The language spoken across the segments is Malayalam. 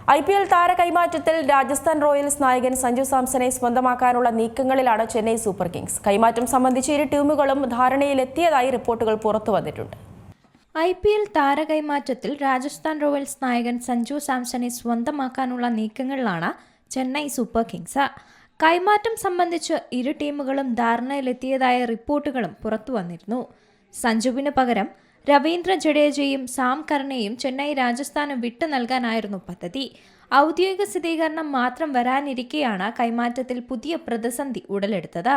IPL താര കൈമാറ്റത്തിൽ രാജസ്ഥാൻ റോയൽസ് നായകൻ സഞ്ജു സാംസനെ സ്വന്തമാക്കാനുള്ള നീക്കങ്ങളിലാണ് ചെന്നൈ സൂപ്പർ കിങ്സ്. കൈമാറ്റം സംബന്ധിച്ച് ഇരു ടീമുകളും ധാരണയിലെത്തിയതായി റിപ്പോർട്ടുകൾ പുറത്തുവന്നിട്ടുണ്ട്. IPL താര കൈമാറ്റത്തിൽ രാജസ്ഥാൻ റോയൽസ് നായകൻ സഞ്ജു സാംസനെ സ്വന്തമാക്കാനുള്ള നീക്കങ്ങളിലാണ് ചെന്നൈ സൂപ്പർ കിങ്സ്. കൈമാറ്റം സംബന്ധിച്ച് ഇരു ടീമുകളും ധാരണയിലെത്തിയതായ റിപ്പോർട്ടുകളും പുറത്തുവന്നിരുന്നു. സഞ്ജുവിന് പകരം രവീന്ദ്ര ജഡേജയും സാം കർണയും ചെന്നൈ രാജസ്ഥാന് വിട്ടു നൽകാനായിരുന്നു പദ്ധതി. ഔദ്യോഗിക സ്ഥിരീകരണം മാത്രം വരാനിരിക്കെയാണ് കൈമാറ്റത്തിൽ പുതിയ പ്രതിസന്ധി ഉടലെടുത്തത്.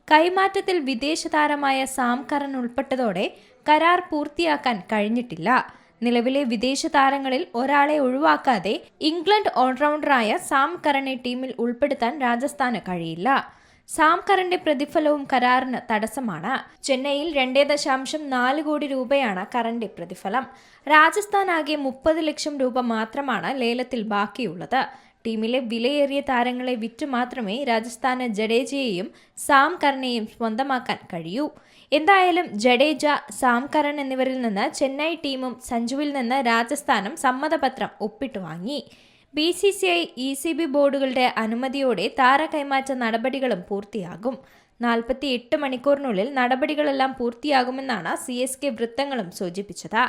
കൈമാറ്റത്തിൽ വിദേശ താരമായ സാം കറൻ ഉൾപ്പെട്ടതോടെ കരാർ പൂർത്തിയാക്കാൻ കഴിഞ്ഞിട്ടില്ല. നിലവിലെ വിദേശ താരങ്ങളിൽ ഒരാളെ ഒഴിവാക്കാതെ ഇംഗ്ലണ്ട് ഓൾറൗണ്ടറായ സാം കറനെ ടീമിൽ ഉൾപ്പെടുത്താൻ രാജസ്ഥാന് കഴിയില്ല. സാം കറന്റെ പ്രതിഫലവും കരാറിന് തടസ്സമാണ്. ചെന്നൈയിൽ 2.4 കോടി രൂപയാണ് കറന്റെ പ്രതിഫലം. രാജസ്ഥാൻ ആകെ 30 ലക്ഷം രൂപ മാത്രമാണ് ലേലത്തിൽ ബാക്കിയുള്ളത്. ടീമിലെ വിലയേറിയ താരങ്ങളെ വിറ്റു മാത്രമേ രാജസ്ഥാന് ജഡേജയെയും സാം കറനെയും സ്വന്തമാക്കാൻ കഴിയൂ. എന്തായാലും ജഡേജ, സാം കറൻ എന്നിവരിൽ നിന്ന് ചെന്നൈ ടീമും സഞ്ജുവിൽ നിന്ന് രാജസ്ഥാനും സമ്മതപത്രം ഒപ്പിട്ടു വാങ്ങി. BCCI, ECB ബോർഡുകളുടെ അനുമതിയോടെ താര കൈമാറ്റ നടപടികളും പൂർത്തിയാകും. 48 മണിക്കൂറിനുള്ളിൽ നടപടികളെല്ലാം പൂർത്തിയാകുമെന്നാണ് CSK വൃത്തങ്ങളും സൂചിപ്പിച്ചത്.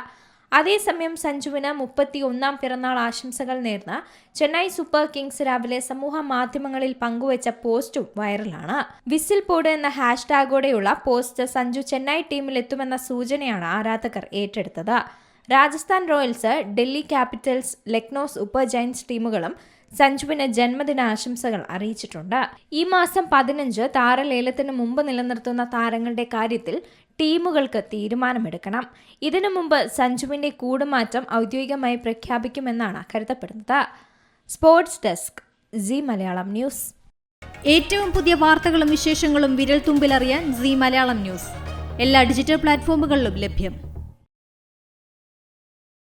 അതേസമയം സഞ്ജുവിന് 31ാം പിറന്നാൾ ആശംസകൾ നേർന്ന ചെന്നൈ സൂപ്പർ കിങ്സ് രാവിലെ സമൂഹ മാധ്യമങ്ങളിൽ പങ്കുവച്ച പോസ്റ്റും വൈറലാണ്. വിസിൽ പോഡ് എന്ന ഹാഷ്ടാഗോടെയുള്ള പോസ്റ്റ് സഞ്ജു ചെന്നൈ ടീമിലെത്തുമെന്ന സൂചനയാണ് ആരാധകർ ഏറ്റെടുത്തത്. Rajasthan Royals, Delhi Capitals, Lucknow super giants ടീമുകളും സഞ്ജുവിന് ജന്മദിന ആശംസകൾ അറിയിച്ചിട്ടുണ്ട്. ഈ മാസം 15 താരലേലത്തിന് മുമ്പ് നിലനിർത്തുന്ന താരങ്ങളുടെ കാര്യത്തിൽ ടീമുകൾക്ക് തീരുമാനമെടുക്കണം. ഇതിനു മുമ്പ് സഞ്ജുവിന്റെ കൂടുമാറ്റം ഔദ്യോഗികമായി പ്രഖ്യാപിക്കുമെന്നാണ് കരുതപ്പെടുന്നത്. Sports desk, Zee Malayalam news. ഏറ്റവും പുതിയ വാർത്തകളും വിശേഷങ്ങളും വിരൽ തുമ്പിലറിയാൻ സീ മലയാളം ന്യൂസ് എല്ലാ ഡിജിറ്റൽ പ്ലാറ്റ്ഫോമുകളിലും ലഭ്യം.